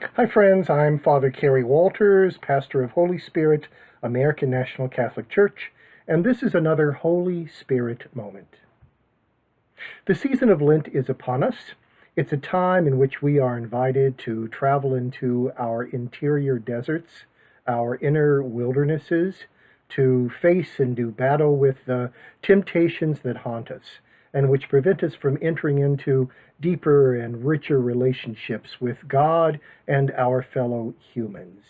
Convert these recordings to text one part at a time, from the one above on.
Hi, friends. I'm Father Kerry Walters, pastor of Holy Spirit, American National Catholic Church, and this is another Holy Spirit moment. The season of Lent is upon us. It's a time in which we are invited to travel into our interior deserts, our inner wildernesses, to face and do battle with the temptations that haunt us and which prevent us from entering into deeper and richer relationships with God and our fellow humans.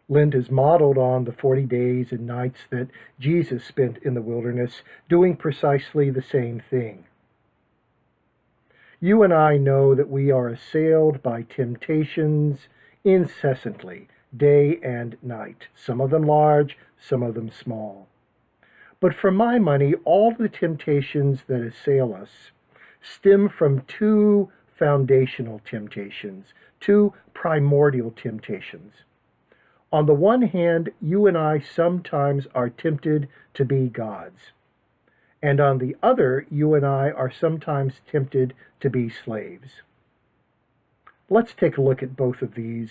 Lent is modeled on the 40 days and nights that Jesus spent in the wilderness doing precisely the same thing. You and I know that we are assailed by temptations incessantly, day and night, some of them large, some of them small. But for my money, all the temptations that assail us stem from two foundational temptations, two primordial temptations. On the one hand, you and I sometimes are tempted to be gods. And on the other, you and I are sometimes tempted to be slaves. Let's take a look at both of these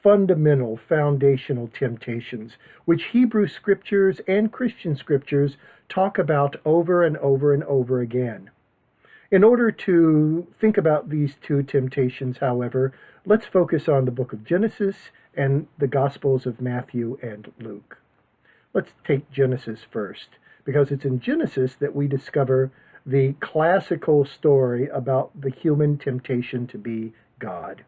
fundamental, foundational temptations, which Hebrew scriptures and Christian scriptures talk about over and over and over again. In order to think about these two temptations, however, let's focus on the book of Genesis and the Gospels of Matthew and Luke. Let's take Genesis first, because it's in Genesis that we discover the classical story about the human temptation to be God.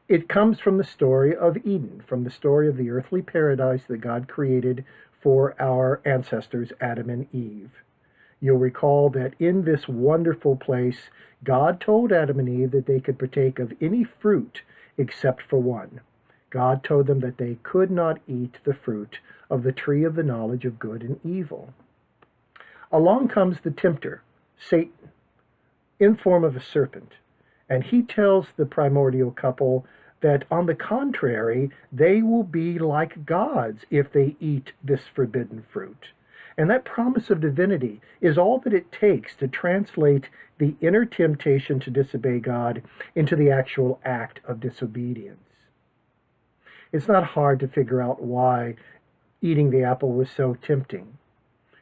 It comes from the story of Eden, from the story of the earthly paradise that God created for our ancestors, Adam and Eve. You'll recall that in this wonderful place, God told Adam and Eve that they could partake of any fruit except for one. God told them that they could not eat the fruit of the tree of the knowledge of good and evil. Along comes the tempter, Satan, in form of a serpent, and he tells the primordial couple that on the contrary, they will be like gods if they eat this forbidden fruit. And that promise of divinity is all that it takes to translate the inner temptation to disobey God into the actual act of disobedience. It's not hard to figure out why eating the apple was so tempting.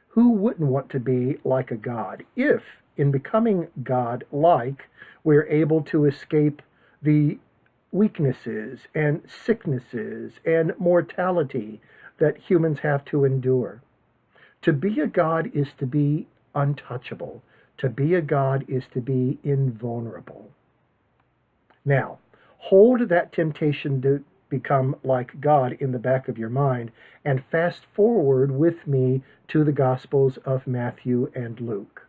Who wouldn't want to be like a god if, in becoming God-like, we're able to escape the weaknesses and sicknesses and mortality that humans have to endure? To be a god is to be untouchable. To be a god is to be invulnerable. Now, hold that temptation to become like God in the back of your mind and fast forward with me to the Gospels of Matthew and Luke,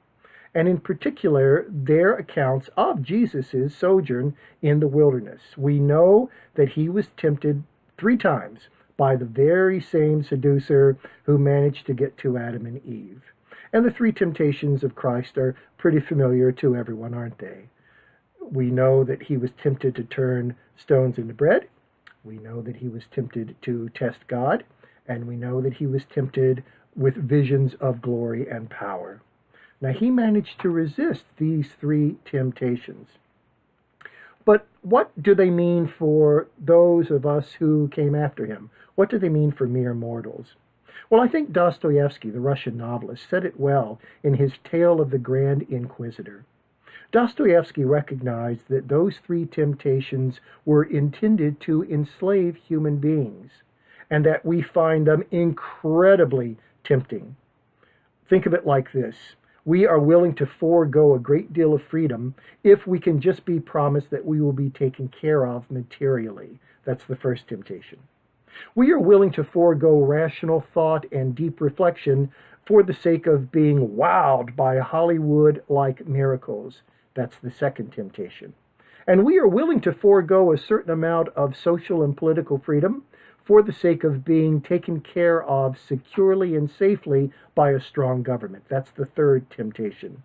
and in particular their accounts of Jesus' sojourn in the wilderness. We know that he was tempted 3 times by the very same seducer who managed to get to Adam and Eve. And the 3 temptations of Christ are pretty familiar to everyone, aren't they? We know that he was tempted to turn stones into bread. We know that he was tempted to test God, and we know that he was tempted with visions of glory and power. Now, he managed to resist these 3 temptations. But what do they mean for those of us who came after him? What do they mean for mere mortals? Well, I think Dostoevsky, the Russian novelist, said it well in his Tale of the Grand Inquisitor. Dostoevsky recognized that those 3 temptations were intended to enslave human beings, and that we find them incredibly tempting. Think of it like this. We are willing to forego a great deal of freedom if we can just be promised that we will be taken care of materially. That's the first temptation. We are willing to forego rational thought and deep reflection for the sake of being wowed by Hollywood-like miracles. That's the second temptation. And we are willing to forego a certain amount of social and political freedom for the sake of being taken care of securely and safely by a strong government. That's the third temptation.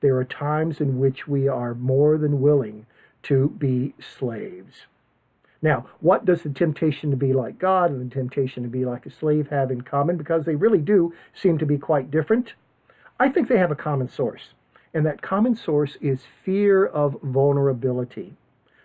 There are times in which we are more than willing to be slaves. Now, what does the temptation to be like God and the temptation to be like a slave have in common? Because they really do seem to be quite different. I think they have a common source, and that common source is fear of vulnerability.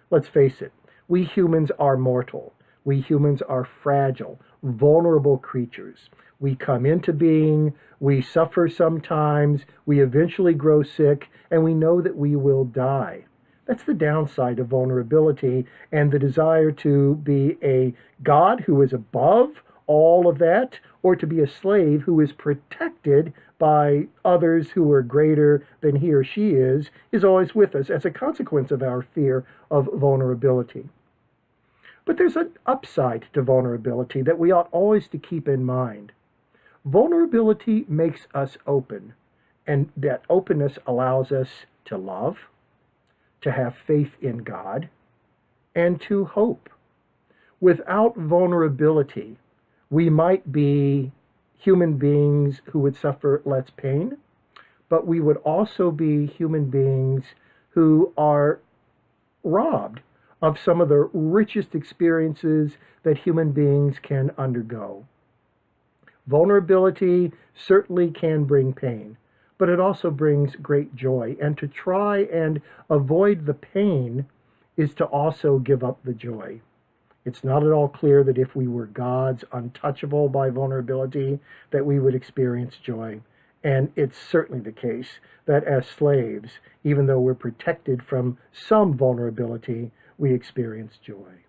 Let's face it, we humans are mortal. We humans are fragile, vulnerable creatures. We come into being, we suffer sometimes, we eventually grow sick, and we know that we will die. That's the downside of vulnerability and the desire to be a God who is above all of that, or to be a slave who is protected by others who are greater than he or she is always with us as a consequence of our fear of vulnerability. But there's an upside to vulnerability that we ought always to keep in mind. Vulnerability makes us open, and that openness allows us to love, to have faith in God, and to hope. Without vulnerability, we might be human beings who would suffer less pain, but we would also be human beings who are robbed of some of the richest experiences that human beings can undergo. Vulnerability certainly can bring pain, but it also brings great joy. And to try and avoid the pain is to also give up the joy. It's not at all clear that if we were gods untouchable by vulnerability, that we would experience joy. And it's certainly the case that as slaves, even though we're protected from some vulnerability, we experience joy.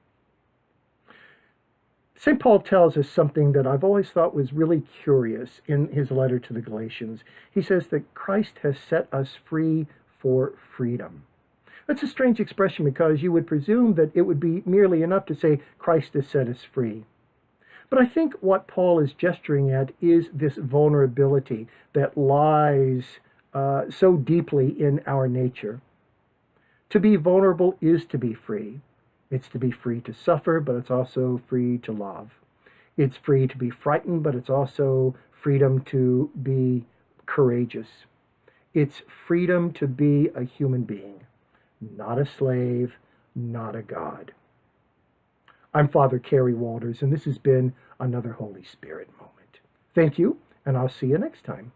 St. Paul tells us something that I've always thought was really curious in his letter to the Galatians. He says that Christ has set us free for freedom. That's a strange expression because you would presume that it would be merely enough to say Christ has set us free. But I think what Paul is gesturing at is this vulnerability that lies so deeply in our nature. To be vulnerable is to be free. It's to be free to suffer, but it's also free to love. It's free to be frightened, but it's also freedom to be courageous. It's freedom to be a human being, not a slave, not a god. I'm Father Cary Walters, and this has been another Holy Spirit moment. Thank you, and I'll see you next time.